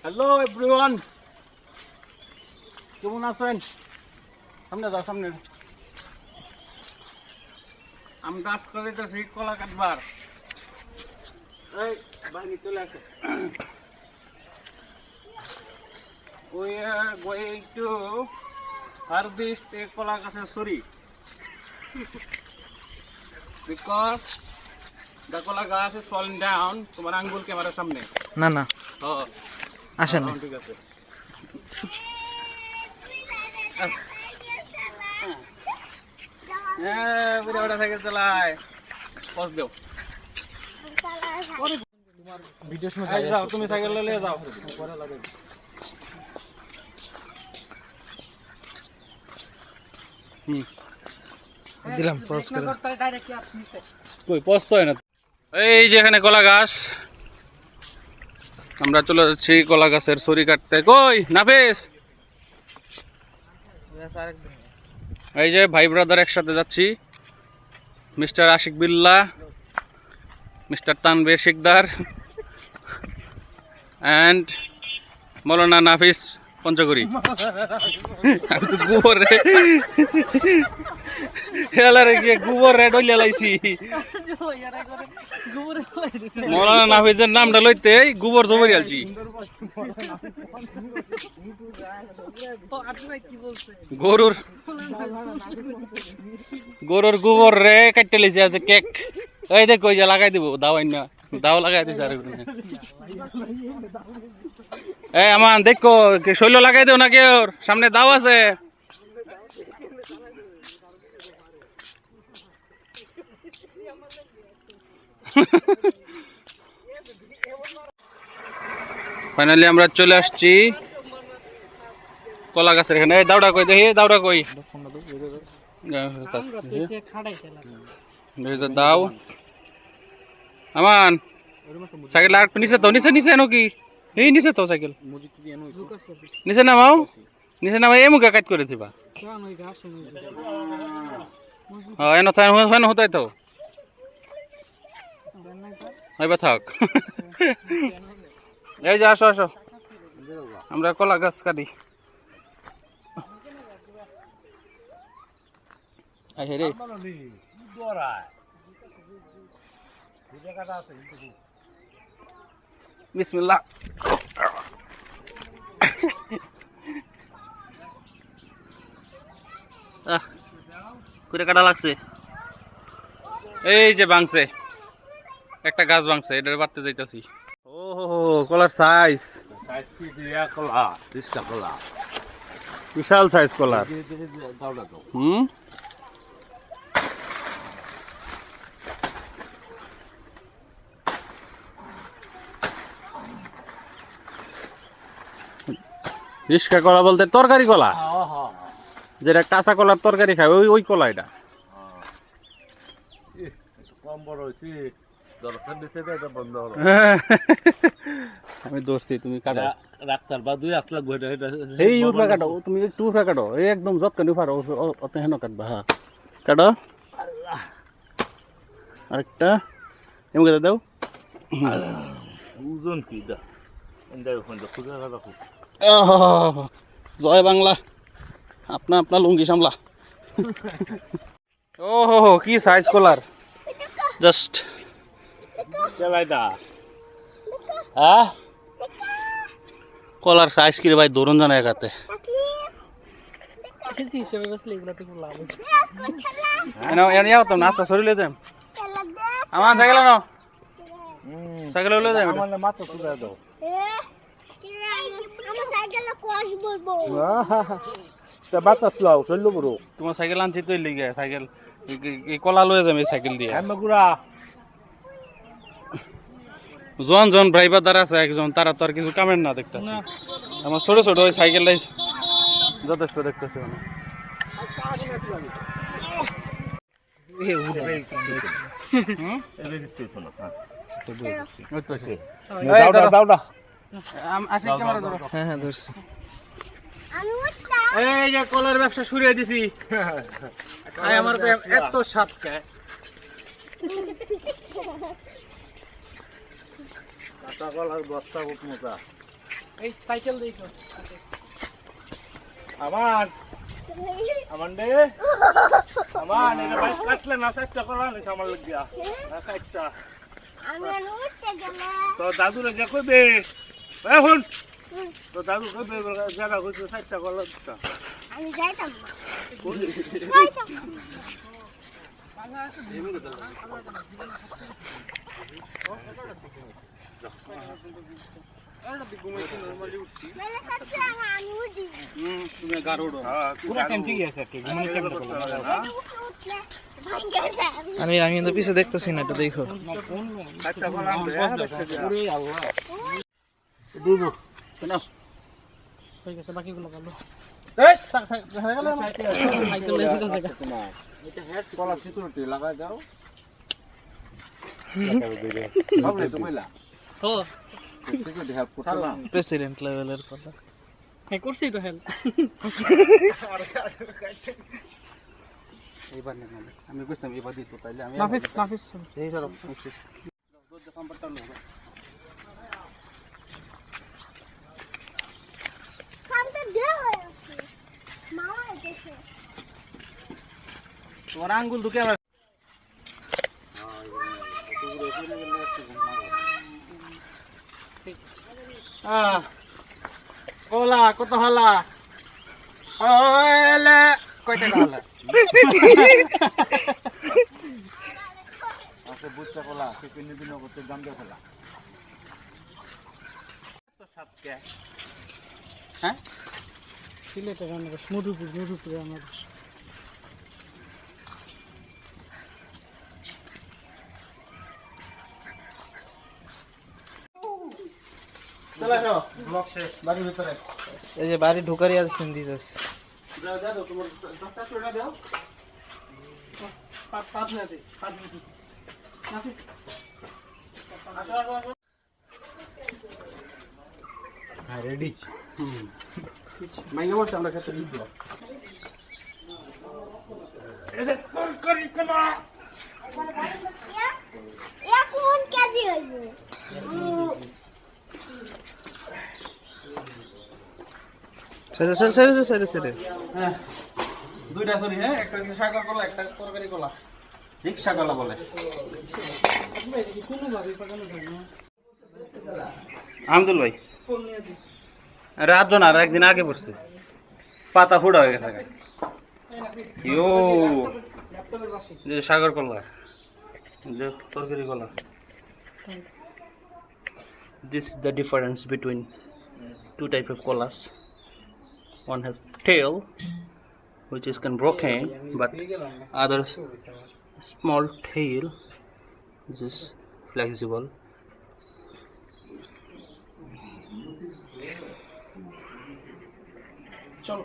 Hello everyone, কেমন আছেন? সামনে যাও, সামনে। আমরা আজকে যাইতেছি কলা কাটবার। এই বাইরে চলে আসো। We are going to harvest a kola gaছের ছড়ি because the kola গাছ is falling down. তোমার আঙ্গুল ক্যামেরার সামনে না না হ্যাঁ আসেন না। ঠিক আছে। হ্যাঁ বুড়া বুড়া সাইকেল চালায়, পজ দেও। ভিডিও সময় এই যাও, তুমি সাইকেল নিয়ে যাও। দিলাম পজ করে। কই পজ তো হয় না। এই যে এখানে কলা গাছ, আমরা চলে যাচ্ছি কলা গাছের ছড়ি কাটতে। কই নাফিস? এই যে ভাই ব্রাদার একসাথে যাচ্ছি, mister Ashiq Billah, mister Tanvir Shikdar and Maulana Nafis Panchagarhi. আমি তো গোবর রে হেলারে গিয়ে গোবর রে ডলিয়া লাইছি। মৌলানা নাফিসের নামটা লইতে গোবর জবরি আলছি। গরুর গরুর গোবর রে কাটতে লাইছি আছে কেক। এই দেখ কই যা লাগাই দিব, দাও আইনা দাও লাগাই দিছে। আর এই আমান দেখো শৈল লাগাই দেও না, কেউ সামনে দাও আছে। ফাইনালি আমরা চলে আসছি কলা গাছের এখানে। এই দাওটা কই দেখি, দাওটা কই দাও। আমান সাইকেল আর নিচে তো, নিচে নিচে নাকি? এই নিচে তো সাইকেল নিচে নামাও, নিচে নামাই এই মুখে কাজ করে দিবা। হ্যাঁ এন হতাই তো এবার থাক। এই যে আসো আসো, আমরা কলা গাছ কাটি। রে বিসমিল্লাহ। করে কাটা লাগছে। এই যে ভাঙছে, একটা গাছ ভাঙছে, এটা বাড়তে যাইতাছি। ও কলার সাইজ, বিশাল সাইজ কলার। রিস্কা কলা বলতে তরকারি কলা, যেটা কাঁচা কলার তরকারি খায় ওই ওই কলা। এটা আমি ধরছি, তুমি কাটো ডাক্তার বা 2 লাখ লাগবে। এই উপরে কাটো, তুমি একটু উপরে কাটো, এই একদম যতখানি পারো অত হেন কাটবা। হ্যাঁ কাটো আরেকটা এমনি দাও। ওজন কি দা জয় বাংলা, আপনা আপনা লুঙ্গি সামলা। ও হো কি সাইজ কলার, জাস্ট কলার সাইজ কি রে ভাই, ধরুন জানা একাতে। নাস্তা সরিলে যাম আমার সাইকেল ন সাইকেল হলে যাই তোমার সাইকেল আনছি তো লিগে সাইকেল কলা লয়ে যাম এই সাইকেল দিয়ে। জন জন ড্রাইভার দ্বারা আছে একজন, তারা তো আর কিছু কামের না দেখতেছি। আমার ছোট ছোট ওই সাইকেলটাই যথেষ্ট দেখতেছে। এই যে কলার ব্যবসা শুরু হয়ে দিছি, আমার এত স্বাদ খায়। কাঁচা কলার বস্তা খুব মোটা। এই সাইকেল দেখো আমার আমার দে আমার এটা বাইক কাটলে না সাইডটা করা নেই আমার লাগিয়া না সাইডটা আমি উঠতে গেলে তো দাদুরে যে কইবে এখন তো দাদু কইবে জায়গা কইছে সাইডটা করা দিতা আমি যাইতাম না তুমি গাড়ো পুরা টাইম ঠিক আছে কি ঘুমানো টাইম আমি কিন্তু পিছে দেখতেছি না, এটা দেখো। সাইডটা করা পুরো আল্লাহ হয়ে গেছে, বাকিগুলো ভালো। এই সাইকেল লেসিটা জায়গা এটা হেড কলা সিকিউরিটি লাগাই দাও ভাবলে তো কইলা ও সিকিউরিটি হেল্প করতে না প্রেসিডেন্ট লেভেলের কথা। হ্যাঁ, করছি তো হেল্প। এইবার না আমি বুঝতাম এবার দিত তাইলে আমি নাফিস এই ধরো কম্পারটা লোক খামটা দে হয়ে আছে মামা এসেছে তোমার আঙ্গুল ঢুকে আমার কলা কত হলা ওলে কয়টা হলা আচ্ছা বুঝতে কলা সে কিনে দিন করতে দাম দিয়ে ফেলা তো সাতকে হ্যাঁ সিলেটের রান্না, মধুপুর রান্না। চলে আসো ব্লক শেষ বাড়ির ভিতরে এই যে বাড়ি ঢোকারই আছে সিন্ধি দাস। যাও যাও তোমার 10টা চড়া দাও পাঁচ না দে, পাঁচ নাফিস আসো আসো আসো হ্যাঁ রেডি মাইনে বলতে আমরা খেতে দিব কোন কেজি হইবে সেরে হ্যাঁ দুইটা সরি হ্যাঁ একটা হচ্ছে সাগর কলা একটা তরকারি কলা রিকশা কলা বলে কোনো ভাবে পাকানো যায় না। আমদুল ভাই রাত জন আর একদিন আগে পড়ছে পাতা ফুটা হয়ে গেছে ইয়ো যে সাগর কলা যে তরকারি কলা this is the difference between two type of kolas. One has tail which is can broken but others small tail which is flexible. চলো